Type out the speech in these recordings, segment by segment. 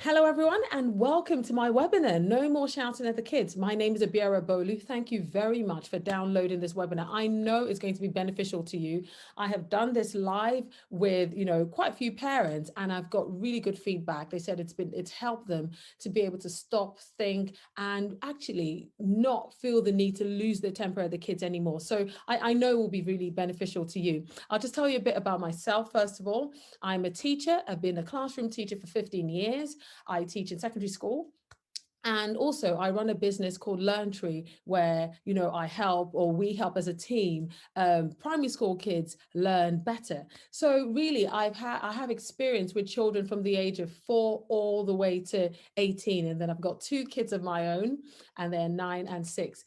Hello, everyone, and welcome to my webinar, No More Shouting at the Kids. My name is Abiara Bolu. Thank you very much for downloading this webinar. I know it's going to be beneficial to you. I have done this live with, quite a few parents, and I've got really good feedback. They said it's helped them to be able to stop, think, and actually not feel the need to lose their temper at the kids anymore. So I know it will be really beneficial to you. I'll just tell you a bit about myself, first of all. I'm a teacher. I've been a classroom teacher for 15 years. I teach in secondary school. And also I run a business called LearnTree where, I help, or we help as a team, primary school kids learn better. So really I have experience with children from the age of 4 all the way to 18. And then I've got 2 kids of my own, and they're 9 and 6.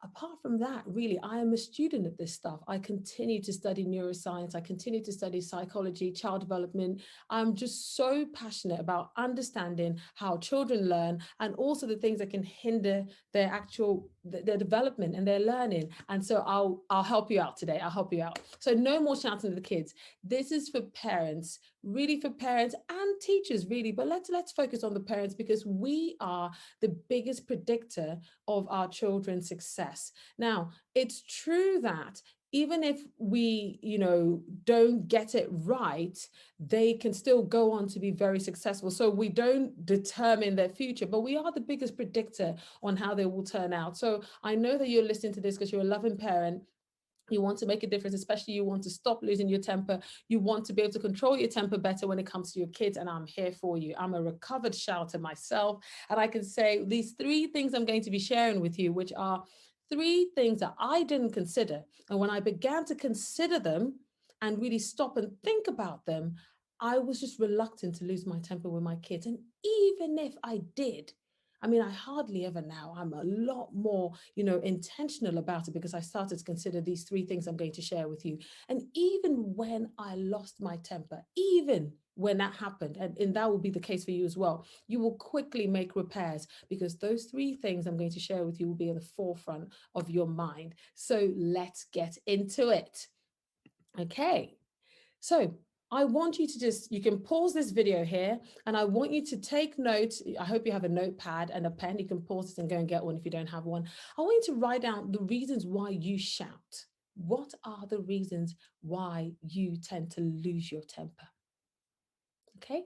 Apart from that, really, I am a student of this stuff. I continue to study neuroscience. I continue to study psychology, child development. I'm just so passionate about understanding how children learn, and also the things that can hinder their development and their learning. And so I'll help you out today. I'll help you out. So no more shouting at the kids. This is for parents, really for parents and teachers, really. But let's focus on the parents, because we are the biggest predictor of our children's success. Now, it's true that even if we, don't get it right, they can still go on to be very successful. So we don't determine their future, but we are the biggest predictor on how they will turn out. So I know that you're listening to this because you're a loving parent. You want to make a difference, especially you want to stop losing your temper. You want to be able to control your temper better when it comes to your kids. And I'm here for you. I'm a recovered shouter myself. And I can say these 3 things I'm going to be sharing with you, which are 3 things that I didn't consider. And when I began to consider them and really stop and think about them, I was just reluctant to lose my temper with my kids. And even if I did, I hardly ever now. I'm a lot more, intentional about it, because I started to consider these 3 things I'm going to share with you. And even when I lost my temper, even when that happened, and that will be the case for you as well, you will quickly make repairs, because those 3 things I'm going to share with you will be at the forefront of your mind. So let's get into it. Okay. So I want you to you can pause this video here, and I want you to take notes. I hope you have a notepad and a pen. You can pause this and go and get one if you don't have one. I want you to write down the reasons why you shout. What are the reasons why you tend to lose your temper? Okay.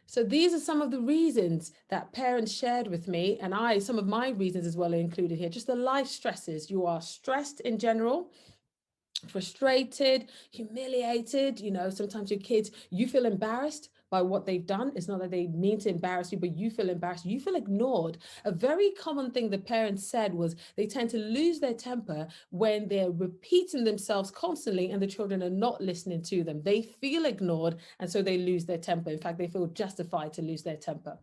So these are some of the reasons that parents shared with me, and some of my reasons as well are included here. Just the life stresses. You are stressed in general, frustrated, humiliated. Sometimes your kids, you feel embarrassed by what they've done. It's not that they mean to embarrass you, but you feel embarrassed. You feel ignored. A very common thing the parents said was they tend to lose their temper when they're repeating themselves constantly and the children are not listening to them. They feel ignored, and so they lose their temper. In fact, they feel justified to lose their temper.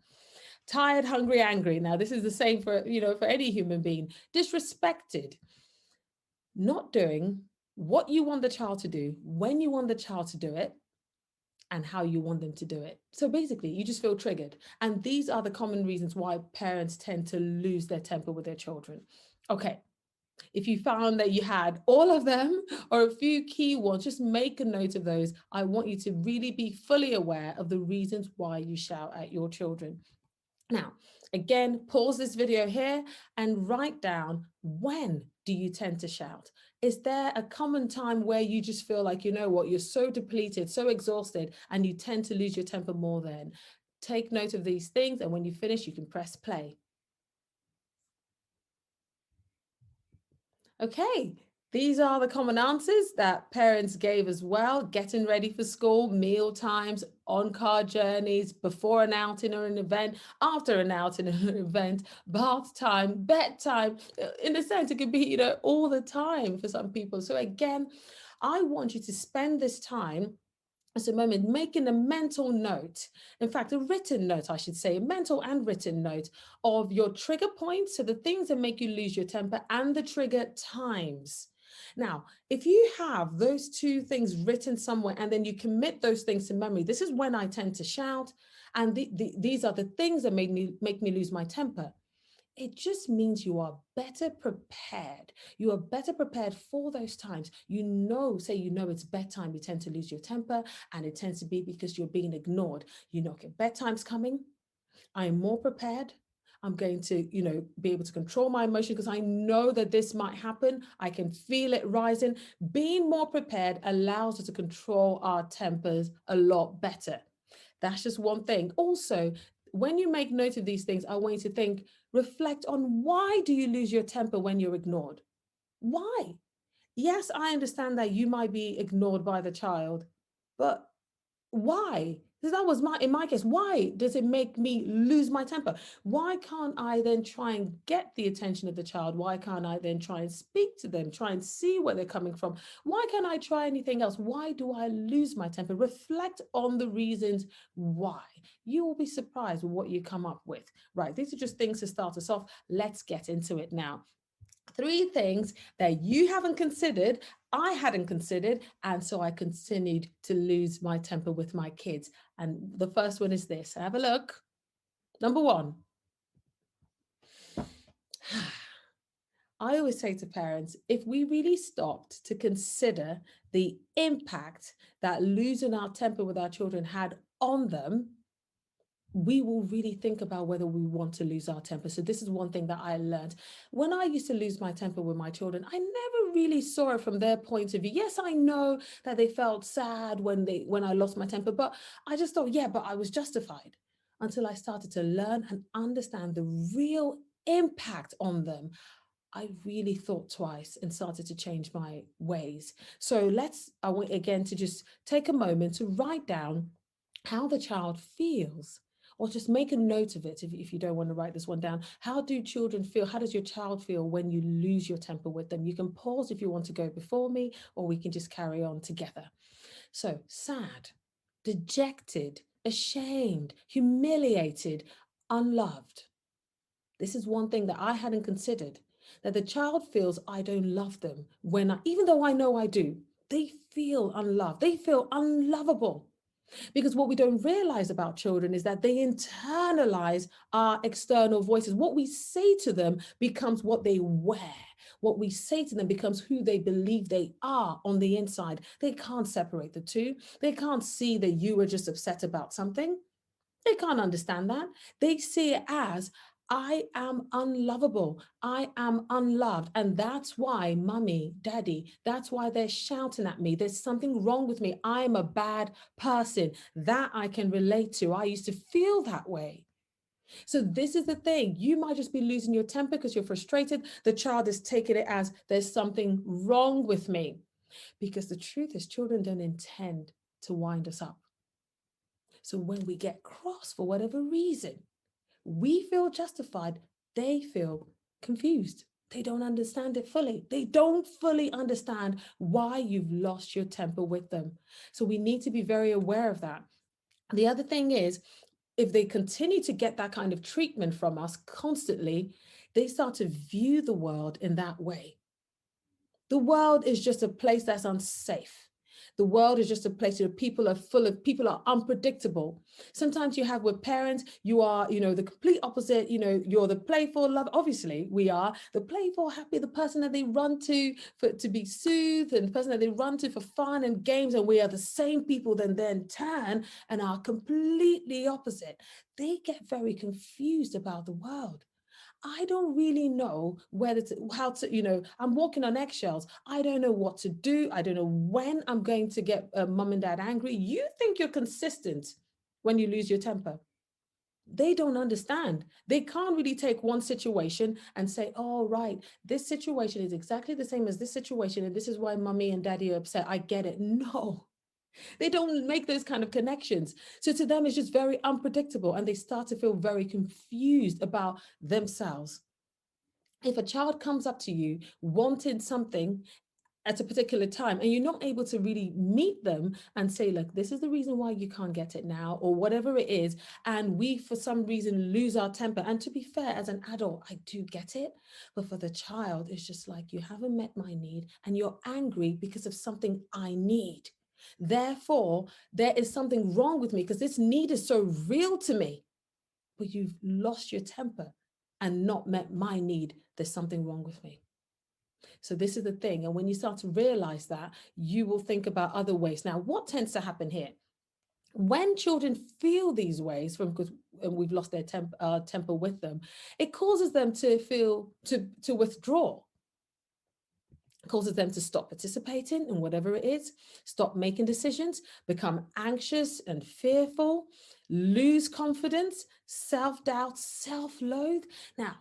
Tired, hungry, angry. Now, this is the same for any human being. Disrespected. Not doing what you want the child to do, when you want the child to do it, and how you want them to do it. So basically, you just feel triggered. And these are the common reasons why parents tend to lose their temper with their children. Okay. If you found that you had all of them or a few key ones, just make a note of those. I want you to really be fully aware of the reasons why you shout at your children. Now, again, pause this video here and write down, when do you tend to shout? Is there a common time where you just feel like, you're so depleted, so exhausted, and you tend to lose your temper more then? Take note of these things, and when you finish, you can press play. Okay. These are the common answers that parents gave as well: getting ready for school, meal times, on-car journeys, before an outing or an event, after an outing or an event, bath time, bedtime. In a sense, it could be, all the time for some people. So again, I want you to spend this time as a moment making a mental note, in fact, a written note, I should say, a mental and written note of your trigger points, so the things that make you lose your temper, and the trigger times. Now, if you have those 2 things written somewhere and then you commit those things to memory, this is when I tend to shout, and these are the things that make me lose my temper. It just means you are better prepared. You are better prepared for those times. You know, say, you know, it's bedtime, you tend to lose your temper, and it tends to be because you're being ignored. You know, okay, bedtime's coming. I am more prepared. I'm going to, be able to control my emotion because I know that this might happen. I can feel it rising. Being more prepared allows us to control our tempers a lot better. That's just one thing. Also, when you make note of these things, I want you to reflect on, why do you lose your temper when you're ignored? Why? Yes, I understand that you might be ignored by the child, but why? Because that was in my case, why does it make me lose my temper? Why can't I then try and get the attention of the child? Why can't I then try and speak to them, try and see where they're coming from? Why can't I try anything else? Why do I lose my temper? Reflect on the reasons why. You will be surprised with what you come up with. Right, these are just things to start us off. Let's get into it now. 3 things that you haven't considered, I hadn't considered, and so I continued to lose my temper with my kids. And the first one is this. Have a look. Number 1. I always say to parents, if we really stopped to consider the impact that losing our temper with our children had on them, we will really think about whether we want to lose our temper. So this is one thing that I learned. When I used to lose my temper with my children, I never really saw it from their point of view. Yes, I know that they felt sad when I lost my temper, but I just thought, yeah, but I was justified, until I started to learn and understand the real impact on them. I really thought twice and started to change my ways. So I want again to just take a moment to write down how the child feels, or just make a note of it if you don't want to write this one down. How do children feel? How does your child feel when you lose your temper with them? You can pause if you want to go before me, or we can just carry on together. So sad, dejected, ashamed, humiliated, unloved. This is one thing that I hadn't considered, that the child feels I don't love them even though I know I do, they feel unloved. They feel unlovable. Because what we don't realize about children is that they internalize our external voices. What we say to them becomes what they wear. What we say to them becomes who they believe they are on the inside. They can't separate the two. They can't see that you were just upset about something. They can't understand that. They see it as, I am unlovable. I am unloved. And that's why mommy, daddy, that's why they're shouting at me. There's something wrong with me. I'm a bad person. That I can relate to. I used to feel that way. So this is the thing. You might just be losing your temper because you're frustrated. The child is taking it as, there's something wrong with me. Because the truth is, children don't intend to wind us up. So when we get cross for whatever reason, we feel justified, they feel confused. They don't understand it fully. They don't fully understand why you've lost your temper with them. So we need to be very aware of that. The other thing is, if they continue to get that kind of treatment from us constantly, they start to view the world in that way. The world is just a place that's unsafe. The world is just a place where people are unpredictable. Sometimes you have with parents, you are, the complete opposite. You're the playful love. Obviously, we are the playful, happy, the person that they run to to be soothed, and the person that they run to for fun and games. And we are the same people then turn and are completely opposite. They get very confused about the world. I don't really know how to, I'm walking on eggshells. I don't know what to do. I don't know when I'm going to get mom and dad angry. You think you're consistent when you lose your temper. They don't understand. They can't really take one situation and say, oh, right, this situation is exactly the same as this situation, and this is why mommy and daddy are upset. I get it. No, they don't make those kind of connections. So to them, it's just very unpredictable, and they start to feel very confused about themselves. If a child comes up to you wanting something at a particular time, and you're not able to really meet them and say, look, this is the reason why you can't get it now, or whatever it is, and we for some reason lose our temper. And to be fair, as an adult, I do get it, but for the child, it's just like, you haven't met my need and you're angry because of something I need. Therefore, there is something wrong with me because this need is so real to me, but you've lost your temper. and not met my need, there's something wrong with me. So this is the thing. And when you start to realize that, you will think about other ways. Now, what tends to happen here? When children feel these ways from because we've lost their temper with them, it causes them to feel to withdraw, causes them to stop participating in whatever it is, stop making decisions, become anxious and fearful, lose confidence, self-doubt, self-loathe. Now,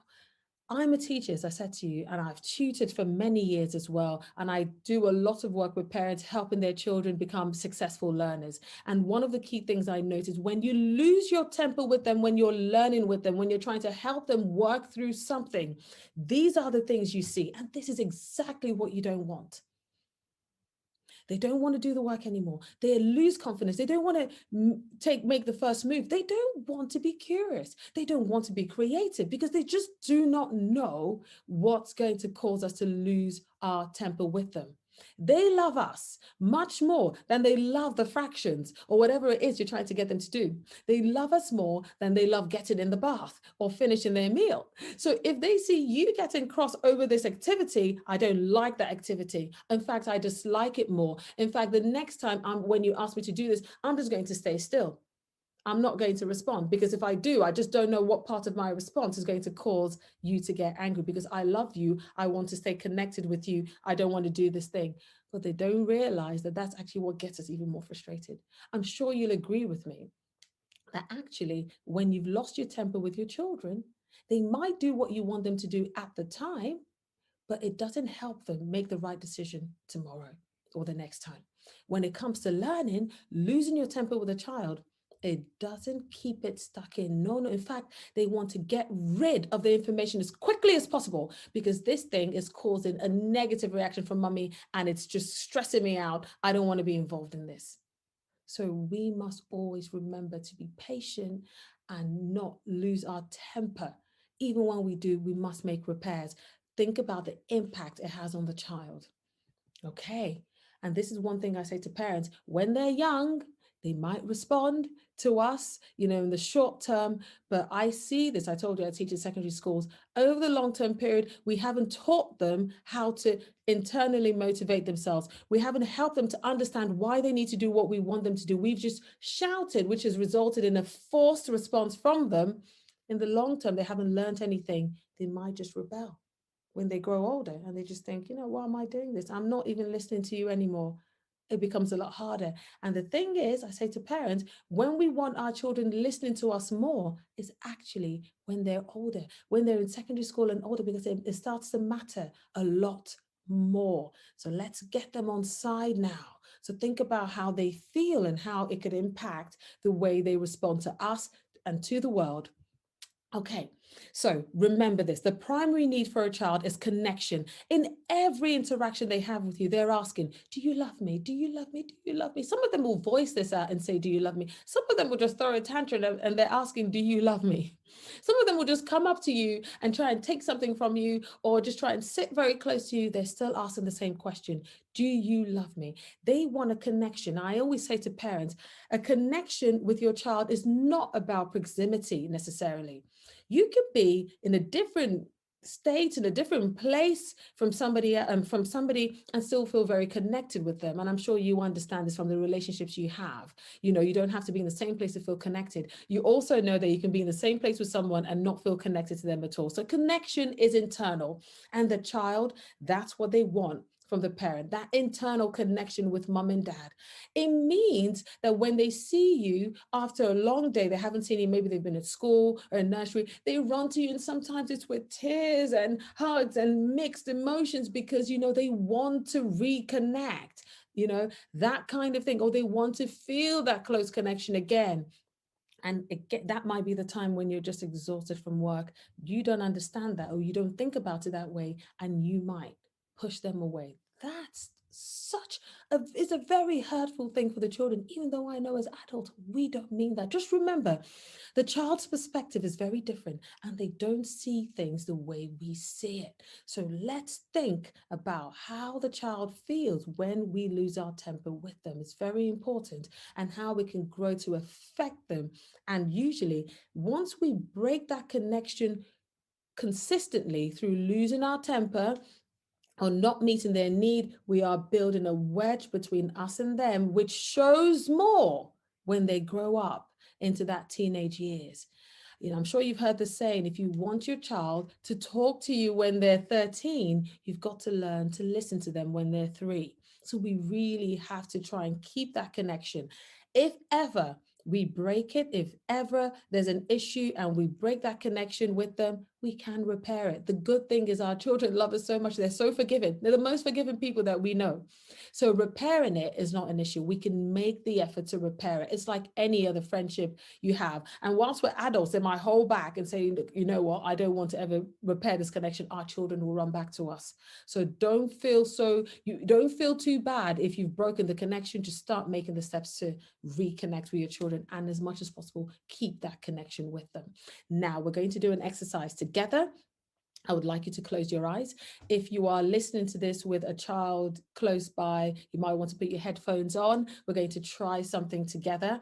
I'm a teacher, as I said to you, and I've tutored for many years as well. And I do a lot of work with parents, helping their children become successful learners. And one of the key things I noticed, when you lose your temper with them, when you're learning with them, when you're trying to help them work through something, these are the things you see. And this is exactly what you don't want. They don't want to do the work anymore. They lose confidence. They don't want to make the first move. They don't want to be curious. They don't want to be creative because they just do not know what's going to cause us to lose our temper with them. They love us much more than they love the fractions or whatever it is you're trying to get them to do. They love us more than they love getting in the bath or finishing their meal. So if they see you getting cross over this activity, I don't like that activity. In fact, I dislike it more. In fact, the next time when you ask me to do this, I'm just going to stay still. I'm not going to respond, because if I do, I just don't know what part of my response is going to cause you to get angry, because I love you. I want to stay connected with you. I don't want to do this thing. But they don't realize that that's actually what gets us even more frustrated. I'm sure you'll agree with me that actually, when you've lost your temper with your children, they might do what you want them to do at the time, but it doesn't help them make the right decision tomorrow or the next time. When it comes to learning, losing your temper with a child, it doesn't keep it stuck in. No, no. In fact, they want to get rid of the information as quickly as possible, because this thing is causing a negative reaction from mummy and it's just stressing me out. I don't want to be involved in this. So we must always remember to be patient and not lose our temper. Even when we do, we must make repairs. Think about the impact it has on the child. Okay. And this is one thing I say to parents: when they're young, they might respond to us, in the short term. But I see this, I told you I teach in secondary schools. Over the long-term period, we haven't taught them how to internally motivate themselves. We haven't helped them to understand why they need to do what we want them to do. We've just shouted, which has resulted in a forced response from them. In the long term, they haven't learned anything. They might just rebel when they grow older, and they just think, why am I doing this? I'm not even listening to you anymore. It becomes a lot harder. And the thing is, I say to parents, when we want our children listening to us more, is actually when they're older, when they're in secondary school and older, because it starts to matter a lot more. So let's get them on side now. So think about how they feel and how it could impact the way they respond to us and to the world. Okay, so remember this: the primary need for a child is connection. In every interaction they have with you, they're asking, do you love me? Do you love me? Do you love me? Some of them will voice this out and say, do you love me? Some of them will just throw a tantrum and they're asking, do you love me? Some of them will just come up to you and try and take something from you, or just try and sit very close to you. They're still asking the same question: do you love me? They want a connection. I always say to parents, a connection with your child is not about proximity necessarily. You could be in a different state, in a different place from somebody and still feel very connected with them. And I'm sure you understand this from the relationships you have. You don't have to be in the same place to feel connected. You also know that you can be in the same place with someone and not feel connected to them at all. So connection is internal, and the child, that's what they want from the parent, that internal connection with mom and dad. It means that when they see you after a long day, they haven't seen you, maybe they've been at school or in nursery, they run to you, and sometimes it's with tears and hugs and mixed emotions, because they want to reconnect, that kind of thing, or they want to feel that close connection again. And that might be the time when you're just exhausted from work. You don't understand that, or you don't think about it that way, and you might push them away. That's it's a very hurtful thing for the children, even though I know as adults, we don't mean that. Just remember, the child's perspective is very different, and they don't see things the way we see it. So let's think about how the child feels when we lose our temper with them. It's very important, and how we can grow to affect them. And usually, once we break that connection consistently through losing our temper or not meeting their need, we are building a wedge between us and them, which shows more when they grow up into that teenage years. You know, I'm sure you've heard the saying, if you want your child to talk to you when they're 13, you've got to learn to listen to them when they're 3. So we really have to try and keep that connection. If ever we break it, if ever there's an issue and we break that connection with them, we can repair it. The good thing is our children love us so much. They're so forgiving. They're the most forgiving people that we know. So repairing it is not an issue. We can make the effort to repair it. It's like any other friendship you have. And whilst we're adults, they might hold back and say, you know what, I don't want to ever repair this connection. Our children will run back to us. So don't feel too bad if you've broken the connection. Just start making the steps to reconnect with your children, and as much as possible, keep that connection with them. Now we're going to do an exercise together. I would like you to close your eyes. If you are listening to this with a child close by, you might want to put your headphones on. We're going to try something together.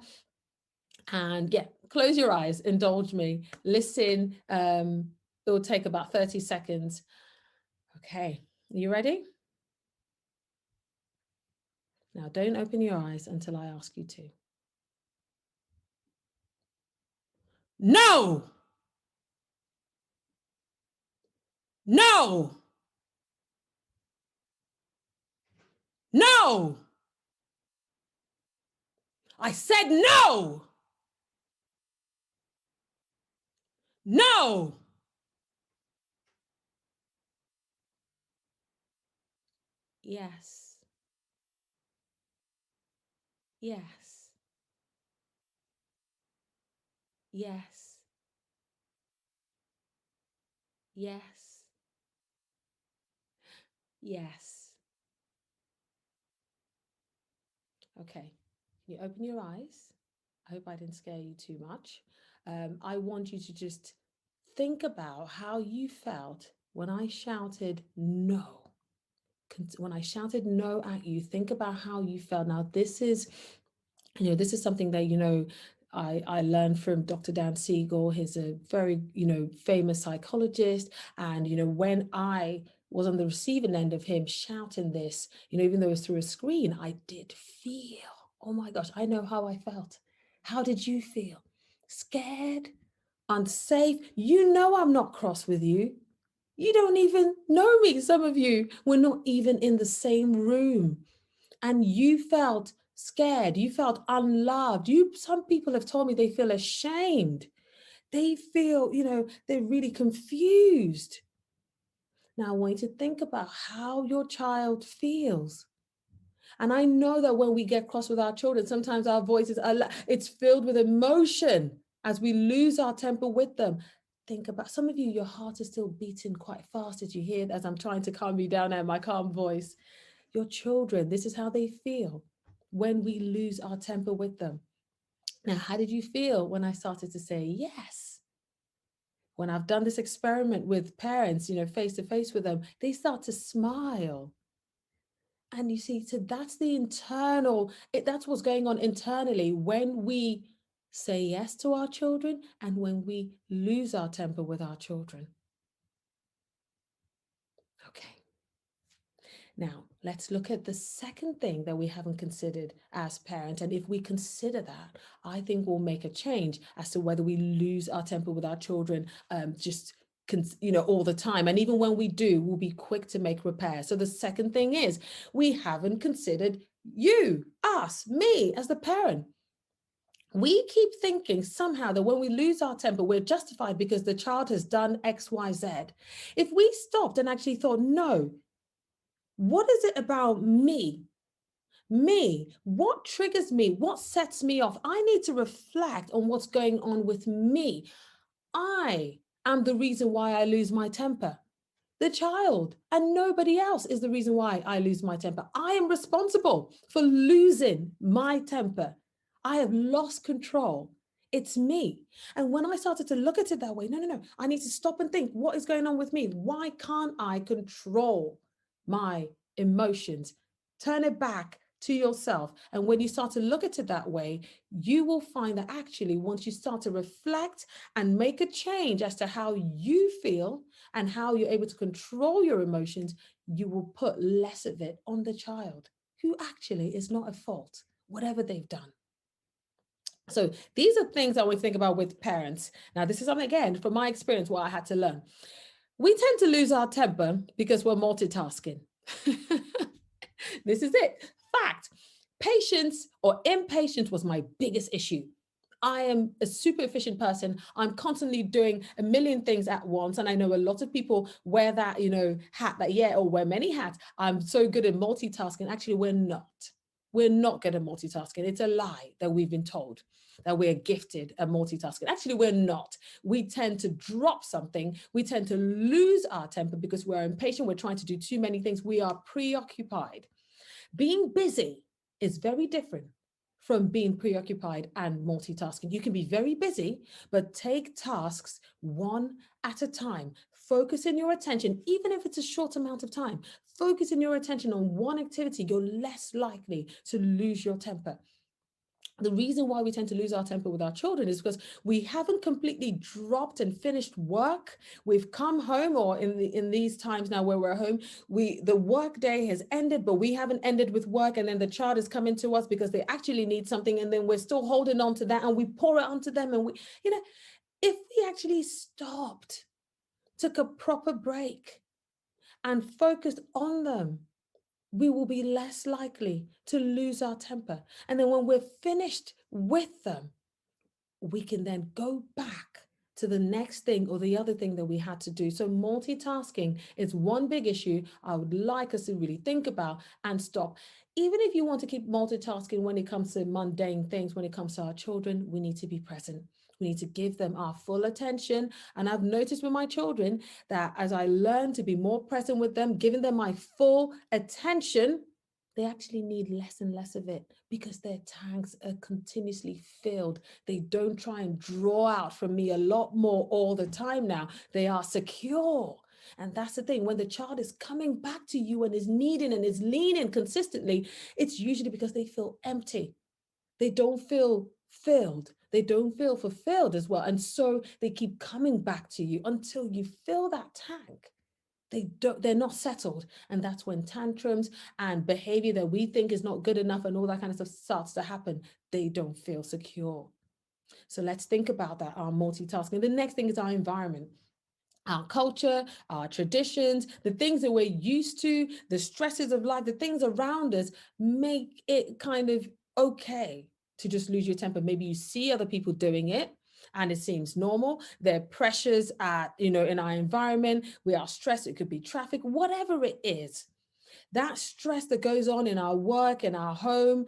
And yeah, close your eyes, indulge me, listen. It will take about 30 seconds. Okay, are you ready? Now don't open your eyes until I ask you to. No! No! No! I said no! No! Yes. Yes. Yes. Yes. Yes. Okay. You open your eyes. I hope I didn't scare you too much. I want you to just think about how you felt when I shouted no. When I shouted no at you, think about how you felt. Now, this is something that, I learned from Dr. Dan Siegel. He's a very, famous psychologist. And, when I was on the receiving end of him shouting this, even though it was through a screen, I did feel, oh my gosh, I know how I felt. How did you feel? Scared? Unsafe? I'm not cross with you. You don't even know me. Some of you were not even in the same room. And you felt scared. You felt unloved. Some people have told me they feel ashamed. They feel, they're really confused. Now, I want you to think about how your child feels. And I know that when we get cross with our children, sometimes our voices it's filled with emotion as we lose our temper with them. Think about, some of you, your heart is still beating quite fast as you hear, as I'm trying to calm you down in my calm voice. Your children, this is how they feel when we lose our temper with them. Now, how did you feel when I started to say yes? When I've done this experiment with parents, face to face with them, they start to smile. And you see, so that's that's what's going on internally when we say yes to our children and when we lose our temper with our children. Okay. Now, let's look at the second thing that we haven't considered as parents. And if we consider that, I think we'll make a change as to whether we lose our temper with our children all the time. And even when we do, we'll be quick to make repairs. So the second thing is we haven't considered you, us, me as the parent. We keep thinking somehow that when we lose our temper, we're justified because the child has done X, Y, Z. If we stopped and actually thought, no, what is it about me? What triggers me? What sets me off? I need to reflect on what's going on with me. I am the reason why I lose my temper. The child and nobody else is the reason why I lose my temper. I am responsible for losing my temper. I have lost control. It's me. And when I started to look at it that way, no, I need to stop and think, what is going on with me? Why can't I control my emotions? Turn it back to yourself. And when you start to look at it that way, you will find that actually, once you start to reflect and make a change as to how you feel and how you're able to control your emotions, you will put less of it on the child, who actually is not at fault, whatever they've done. So these are things I would think about with parents. Now, this is something, again, from my experience, what I had to learn. We tend to lose our temper because we're multitasking. This is it. Fact. Patience or impatience was my biggest issue. I am a super efficient person. I'm constantly doing a million things at once. And I know a lot of people wear that, hat that, or wear many hats. I'm so good at multitasking. Actually, we're not. We're not good at multitasking. It's a lie that we've been told that we're gifted at multitasking. Actually, we're not. We tend to drop something. We tend to lose our temper because we're impatient. We're trying to do too many things. We are preoccupied. Being busy is very different from being preoccupied and multitasking. You can be very busy, but take tasks one at a time. Focus in your attention, even if it's a short amount of time. Focus in your attention on one activity. You're less likely to lose your temper. The reason why we tend to lose our temper with our children is because we haven't completely dropped and finished work. We've come home, or in these times now where we're home, the work day has ended, but we haven't ended with work, and then the child is coming to us because they actually need something, and then we're still holding on to that, and we pour it onto them, and if we actually stopped, took a proper break, and focused on them, we will be less likely to lose our temper. And then when we're finished with them, we can then go back to the next thing or the other thing that we had to do. So multitasking is one big issue I would like us to really think about and stop. Even if you want to keep multitasking when it comes to mundane things, when it comes to our children, we need to be present. We need to give them our full attention. And I've noticed with my children that as I learn to be more present with them, giving them my full attention, they actually need less and less of it because their tanks are continuously filled. They don't try and draw out from me a lot more all the time now. They are secure. And that's the thing. When the child is coming back to you and is needing and is leaning consistently, it's usually because they feel empty. They don't feel filled. They don't feel fulfilled as well. And so they keep coming back to you until you fill that tank. They're not settled. And that's when tantrums and behavior that we think is not good enough and all that kind of stuff starts to happen. They don't feel secure. So let's think about that, our multitasking. The next thing is our environment. Our culture, our traditions, the things that we're used to, the stresses of life, the things around us make it kind of okay to just lose your temper. Maybe you see other people doing it and it seems normal. There are pressures in our environment. We are stressed. It could be traffic, whatever it is. That stress that goes on in our work, in our home,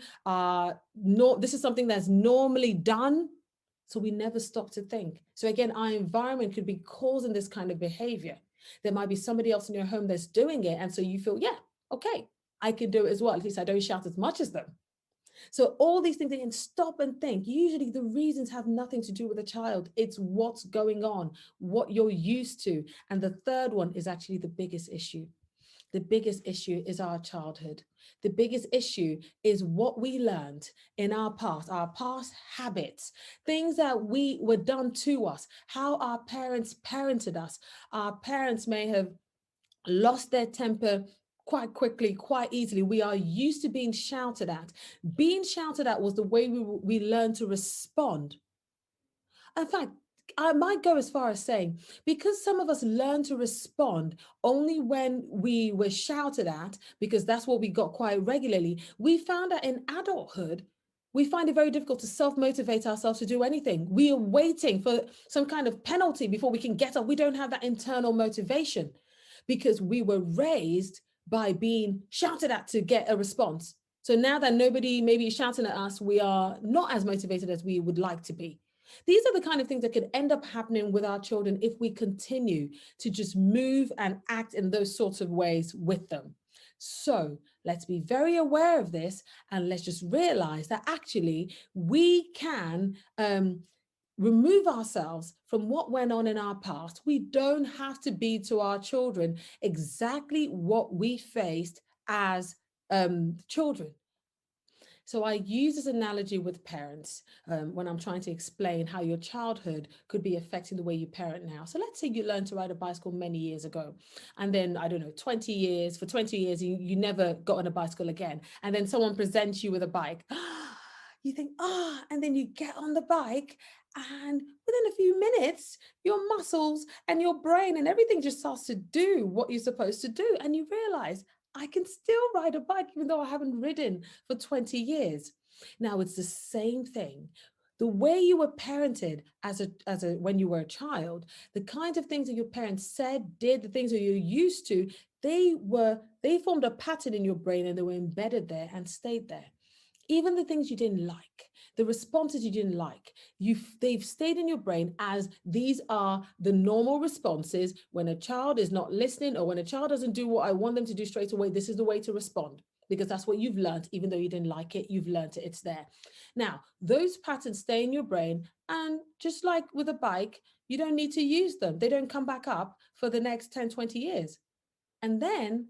this is something that's normally done. So we never stop to think. So again, our environment could be causing this kind of behavior. There might be somebody else in your home that's doing it. And so you feel, yeah, okay, I can do it as well. At least I don't shout as much as them. So all these things, they can stop and think. Usually the reasons have nothing to do with the child. It's what's going on, what you're used to. And the third one is actually the biggest issue. The biggest issue is our childhood. The biggest issue is what we learned in our past habits, things that were done to us, how our parents parented us. Our parents may have lost their temper quite quickly, quite easily. We are used to being shouted at. Being shouted at was the way we learned to respond. In fact, I might go as far as saying, because some of us learn to respond only when we were shouted at, because that's what we got quite regularly, we found that in adulthood, we find it very difficult to self-motivate ourselves to do anything. We are waiting for some kind of penalty before we can get up. We don't have that internal motivation because we were raised by being shouted at to get a response. So now that nobody maybe is shouting at us, we are not as motivated as we would like to be. These are the kind of things that could end up happening with our children if we continue to just move and act in those sorts of ways with them. So let's be very aware of this, and let's just realize that actually we can remove ourselves from what went on in our past. We don't have to be to our children exactly what we faced as children. So I use this analogy with parents when I'm trying to explain how your childhood could be affecting the way you parent now. So let's say you learned to ride a bicycle many years ago, and then, I don't know, 20 years, for 20 years, you never got on a bicycle again. And then someone presents you with a bike. You think, and then you get on the bike, and within a few minutes, your muscles and your brain and everything just starts to do what you're supposed to do. And you realize, I can still ride a bike even though I haven't ridden for 20 years. Now it's the same thing. The way you were parented as a when you were a child, the kinds of things that your parents said, did, the things that you're used to, they formed a pattern in your brain, and they were embedded there and stayed there. Even the things you didn't like, the responses you didn't like, they've stayed in your brain as these are the normal responses. When a child is not listening, or when a child doesn't do what I want them to do straight away, this is the way to respond, because that's what you've learned. Even though you didn't like it, you've learned it, it's there. Now, those patterns stay in your brain, and just like with a bike, you don't need to use them. They don't come back up for the next 10, 20 years. And then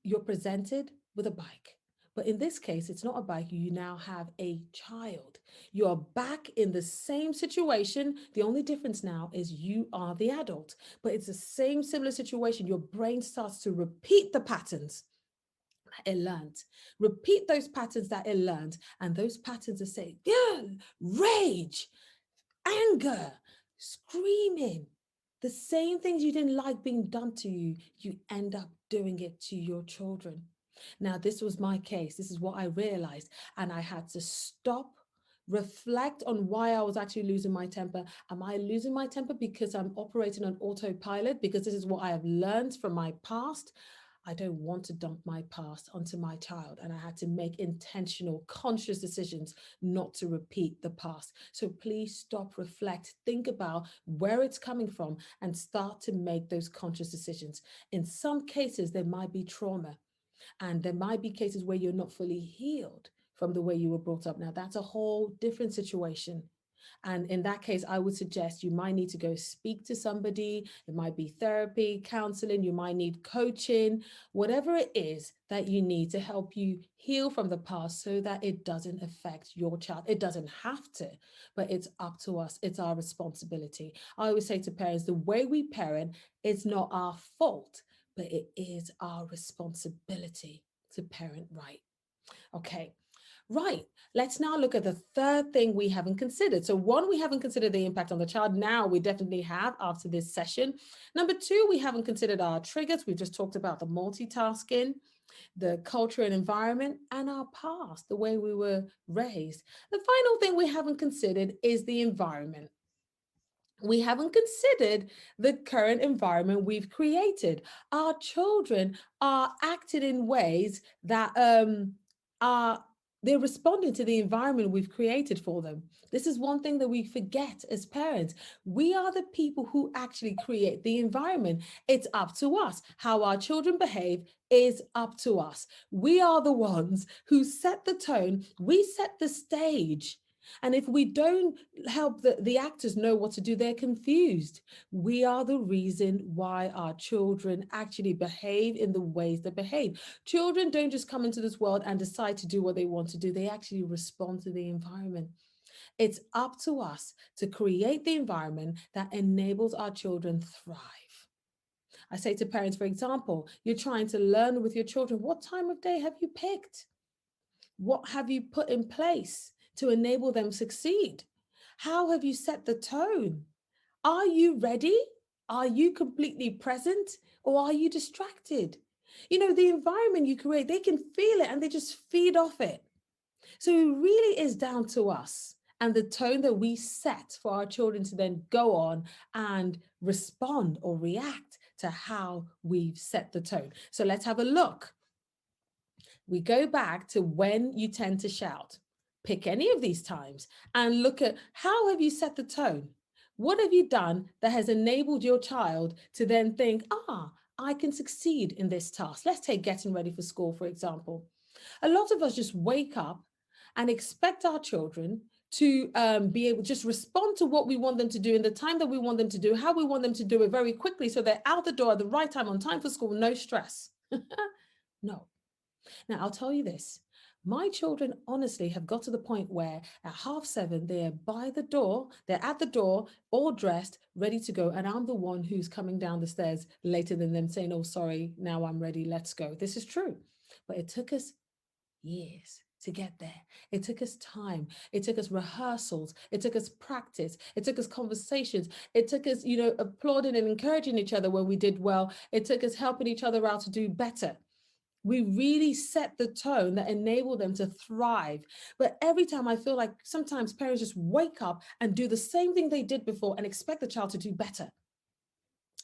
you're presented with a bike. But in this case, it's not a bike. You now have a child. You are back in the same situation. The only difference now is you are the adult. But it's the same similar situation. Your brain starts to repeat the patterns that it learned. Repeat those patterns that it learned. And those patterns are saying, yeah, rage, anger, screaming. The same things you didn't like being done to you, you end up doing it to your children. Now, this was my case. This is what I realized. And I had to stop, reflect on why I was actually losing my temper. Am I losing my temper because I'm operating on autopilot? Because this is what I have learned from my past. I don't want to dump my past onto my child. And I had to make intentional, conscious decisions not to repeat the past. So please stop, reflect, think about where it's coming from, and start to make those conscious decisions. In some cases, there might be trauma. And there might be cases where you're not fully healed from the way you were brought up. Now, that's a whole different situation. And in that case, I would suggest you might need to go speak to somebody. It might be therapy, counseling, you might need coaching, whatever it is that you need to help you heal from the past so that it doesn't affect your child. It doesn't have to, but it's up to us. It's our responsibility. I always say to parents, the way we parent, it's not our fault, but it is our responsibility to parent right. Okay. Right. Let's now look at the third thing we haven't considered. So one, we haven't considered the impact on the child. Now we definitely have after this session. Number two, we haven't considered our triggers. We just talked about the multitasking, the culture and environment, and our past, the way we were raised. The final thing we haven't considered is the environment. We haven't considered the current environment we've created. Our children are acting in ways that are they're responding to the environment we've created for them. This is one thing that we forget as parents. We are the people who actually create the environment. It's up to us. How our children behave is up to us. We are the ones who set the tone, we set the stage. And if we don't help the actors know what to do, they're confused. We are the reason why our children actually behave in the ways they behave. Children don't just come into this world and decide to do what they want to do. They actually respond to the environment. It's up to us to create the environment that enables our children thrive. I say to parents, for example, you're trying to learn with your children. What time of day have you picked? What have you put in place to enable them succeed? How have you set the tone? Are you ready? Are you completely present, or are you distracted? You know, the environment you create, they can feel it and they just feed off it. So it really is down to us and the tone that we set for our children to then go on and respond or react to how we've set the tone. So let's have a look. We go back to when you tend to shout. Pick any of these times and look at how have you set the tone? What have you done that has enabled your child to then think, I can succeed in this task? Let's take getting ready for school, for example. A lot of us just wake up and expect our children to be able to just respond to what we want them to do in the time that we want them to do, how we want them to do it very quickly so they're out the door at the right time, on time for school, no stress. No. Now, I'll tell you this, My children honestly have got to the point where at 7:30, they're by the door, they're at the door, all dressed, ready to go. And I'm the one who's coming down the stairs later than them saying, oh, sorry, now I'm ready, let's go. This is true. But it took us years to get there. It took us time. It took us rehearsals. It took us practice. It took us conversations. It took us, applauding and encouraging each other when we did well. It took us helping each other out to do better. We really set the tone that enabled them to thrive. But every time I feel like sometimes parents just wake up and do the same thing they did before and expect the child to do better.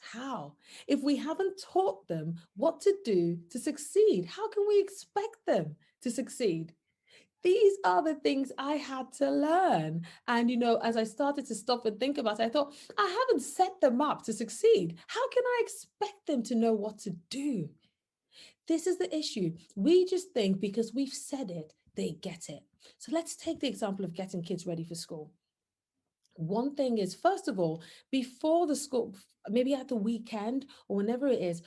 How? If we haven't taught them what to do to succeed, how can we expect them to succeed? These are the things I had to learn. And, as I started to stop and think about it, I thought, I haven't set them up to succeed. How can I expect them to know what to do? This is the issue. We just think because we've said it, they get it. So let's take the example of getting kids ready for school. One thing is, first of all, before the school, maybe at the weekend or whenever it is,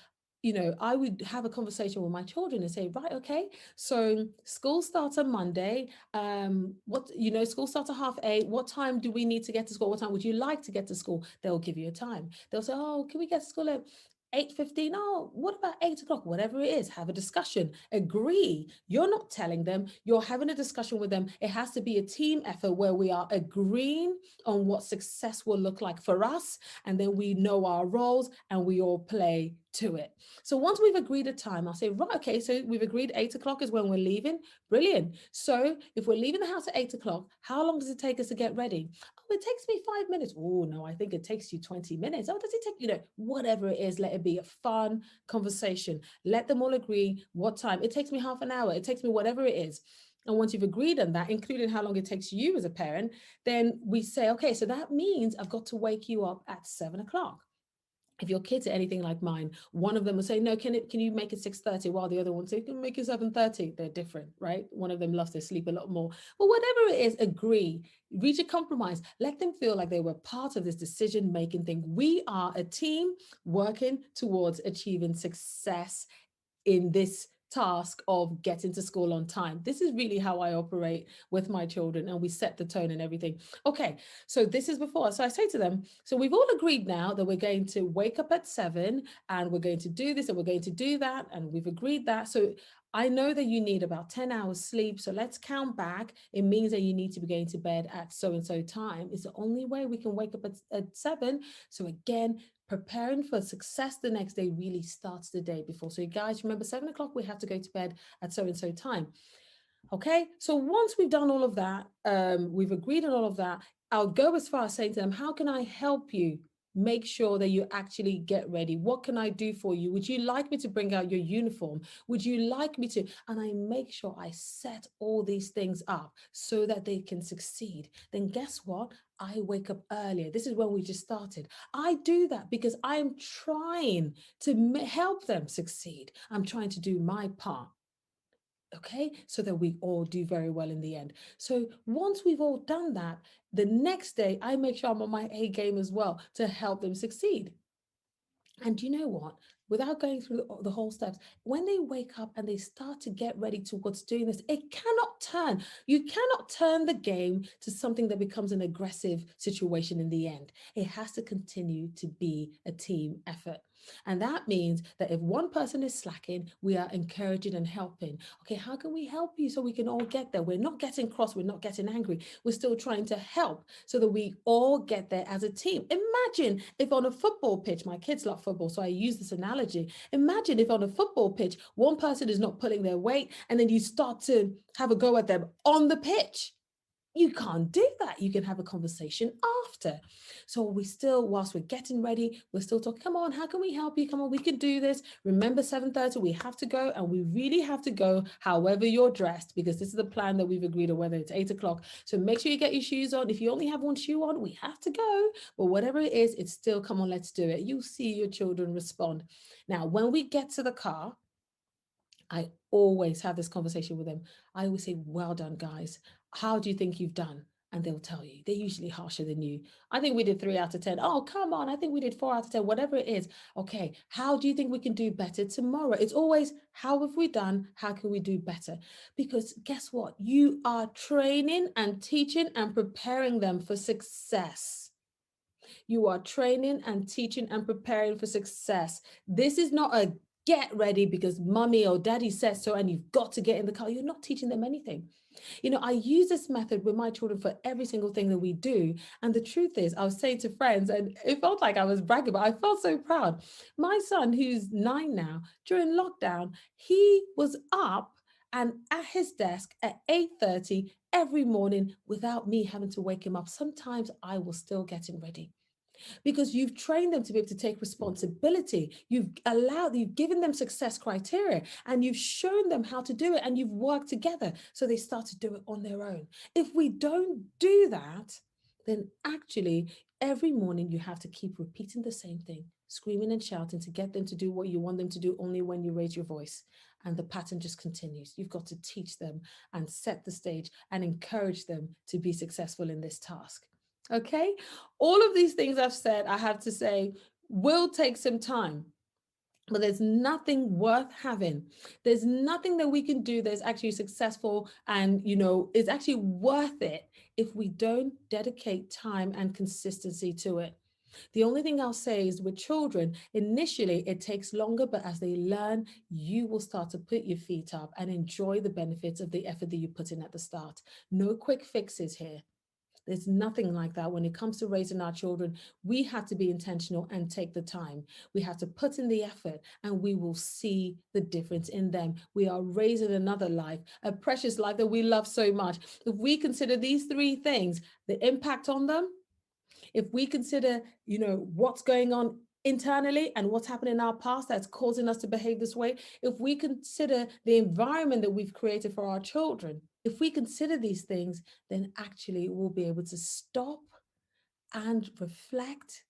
I would have a conversation with my children and say, right, okay, so school starts on Monday. School starts at 8:30. What time do we need to get to school? What time would you like to get to school? They'll give you a time. They'll say, oh, can we get to school at 8:15? Oh, what about 8 o'clock? Whatever it is, have a discussion, agree. You're not telling them, you're having a discussion with them. It has to be a team effort where we are agreeing on what success will look like for us. And then we know our roles and we all play to it. So once we've agreed a time, I'll say, right, okay, so we've agreed 8 o'clock is when we're leaving. Brilliant. So if we're leaving the house at 8 o'clock, how long does it take us to get ready? Oh, it takes me 5 minutes. Oh, no, I think it takes you 20 minutes. Oh, does it take, whatever it is, let it be a fun conversation. Let them all agree what time. It takes me half an hour. It takes me whatever it is. And once you've agreed on that, including how long it takes you as a parent, then we say, okay, so that means I've got to wake you up at 7 o'clock. If your kids are anything like mine, one of them will say, no, can you make it 6:30, while the other one say, can make it 7:30. They're different, right? One of them loves their sleep a lot more. But whatever it is, agree, reach a compromise, let them feel like they were part of this decision-making thing. We are a team working towards achieving success in this task of getting to school on time. This is really how I operate with my children, and we set the tone and everything. Okay, so this is before. So I say to them, so we've all agreed now that we're going to wake up at 7 and we're going to do this and we're going to do that. And we've agreed that. So I know that you need about 10 hours sleep. So let's count back. It means that you need to be going to bed at so and so time. It's the only way we can wake up at 7. So again, preparing for success the next day really starts the day before. So you guys remember 7 o'clock, we have to go to bed at so and so time. Okay, so once we've done all of that, we've agreed on all of that, I'll go as far as saying to them, how can I help you make sure that you actually get ready? What can I do for you? Would you like me to bring out your uniform? Would you like me to? And I make sure I set all these things up so that they can succeed. Then guess what? I wake up earlier. This is when we just started. I do that because I'm trying to help them succeed. I'm trying to do my part. Okay, so that we all do very well in the end. So once we've all done that, the next day I make sure I'm on my A game as well to help them succeed. And you know what? Without going through the whole steps, when they wake up and they start to get ready towards doing this, it cannot turn. You cannot turn the game to something that becomes an aggressive situation in the end. It has to continue to be a team effort. And that means that if one person is slacking, we are encouraging and helping. Okay, how can we help you so we can all get there? We're not getting cross, we're not getting angry. We're still trying to help so that we all get there as a team. Imagine if on a football pitch, my kids love football, so I use this analogy. Imagine if on a football pitch, one person is not pulling their weight and then you start to have a go at them on the pitch. You can't do that. You can have a conversation after. So we still, whilst we're getting ready, we're still talking, come on, how can we help you? Come on, we can do this. Remember 7:30, we have to go, and we really have to go however you're dressed, because this is the plan that we've agreed on, whether it's 8 o'clock. So make sure you get your shoes on. If you only have one shoe on, we have to go. But whatever it is, it's still, come on, let's do it. You'll see your children respond. Now, when we get to the car, I always have this conversation with them. I always say, well done, guys. How do you think you've done? and they'll tell you. They're usually harsher than you. I think we did 3 out of 10. Oh, come on. I think we did 4 out of 10, whatever it is. Okay, how do you think we can do better tomorrow? It's always, how have we done? How can we do better? Because guess what? You are training and teaching and preparing them for success. You are training and teaching and preparing for success. This is not a get ready because mommy or daddy says so and you've got to get in the car. You're not teaching them anything. You know, I use this method with my children for every single thing that we do. And the truth is, I was saying to friends, and it felt like I was bragging, but I felt so proud. My son, who's 9 now, during lockdown, he was up and at his desk at 8:30 every morning without me having to wake him up. Sometimes I will still get him ready because you've trained them to be able to take responsibility. You've given them success criteria and you've shown them how to do it and you've worked together so they start to do it on their own. If we don't do that, then actually every morning you have to keep repeating the same thing, screaming and shouting to get them to do what you want them to do only when you raise your voice. And the pattern just continues. You've got to teach them and set the stage and encourage them to be successful in this task. Okay, all of these things I've said, I have to say, will take some time, but there's nothing worth having. There's nothing that we can do that's actually successful and, you know, is actually worth it if we don't dedicate time and consistency to it. The only thing I'll say is with children, initially it takes longer, but as they learn, you will start to put your feet up and enjoy the benefits of the effort that you put in at the start. No quick fixes here. There's nothing like that. When it comes to raising our children, we have to be intentional and take the time. We have to put in the effort and we will see the difference in them. We are raising another life, a precious life that we love so much. If we consider these 3 things, the impact on them, if we consider, you know, what's going on internally and what's happened in our past that's causing us to behave this way, if we consider the environment that we've created for our children, if we consider these things, then actually we'll be able to stop and reflect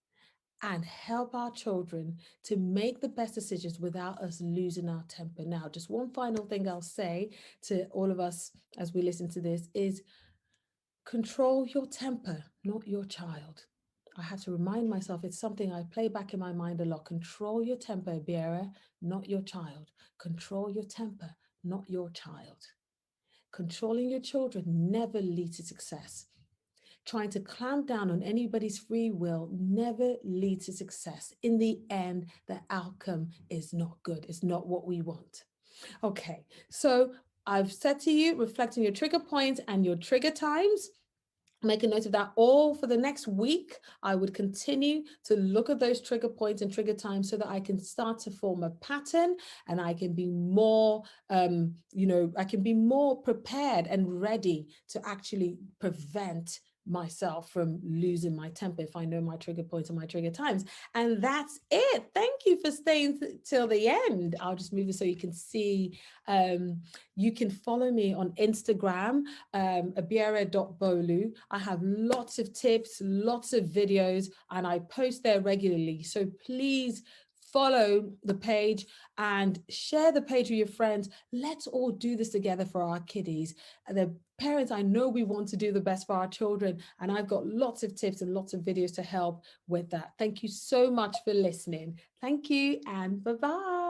and help our children to make the best decisions without us losing our temper. Now, just one final thing I'll say to all of us as we listen to this is control your temper, not your child. I have to remind myself, it's something I play back in my mind a lot. Control your temper, Biera, not your child. Control your temper, not your child. Controlling your children never leads to success. Trying to clamp down on anybody's free will never leads to success. In the end, the outcome is not good. It's not what we want. Okay, so I've said to you, reflect on your trigger points and your trigger times. Make a note of that. All for the next week, I would continue to look at those trigger points and trigger times so that I can start to form a pattern and I can be more, I can be more prepared and ready to actually prevent myself from losing my temper if I know my trigger points and my trigger times. And that's it. Thank you for staying till the end. I'll just move it so you can see. You can follow me on Instagram, abiera.bolu. I have lots of tips, lots of videos, and I post there regularly. So please follow the page and share the page with your friends. Let's all do this together for our kiddies. The parents, I know we want to do the best for our children, and I've got lots of tips and lots of videos to help with that. Thank you so much for listening. Thank you and bye-bye.